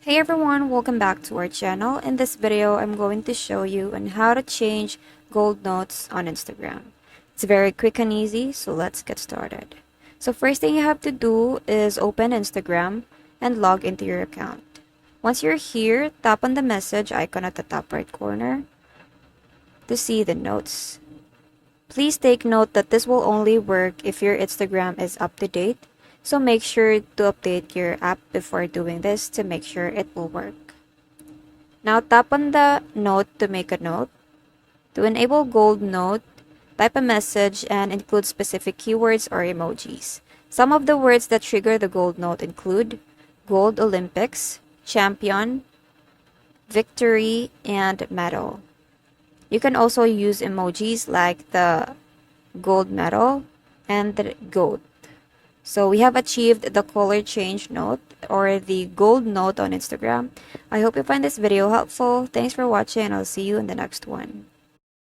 Hey everyone, welcome back to our channel. In this video, I'm going to show you on how to change gold notes on Instagram. It's very quick and easy, so let's get started. So first thing you have to do is open Instagram and log into your account. Once you're here, tap on the message icon at the top right corner to see the notes. Please take note that this will only work if your Instagram is up to date. So make sure to update your app before doing this to make sure it will work. Now tap on the note to make a note. To enable gold note, type a message and include specific keywords or emojis. Some of the words that trigger the gold note include Gold Olympics, Champion, Victory, and Medal. You can also use emojis like the gold medal and the goat. So we have achieved the color change note or the gold note on Instagram. I hope you find this video helpful. Thanks for watching and I'll see you in the next one.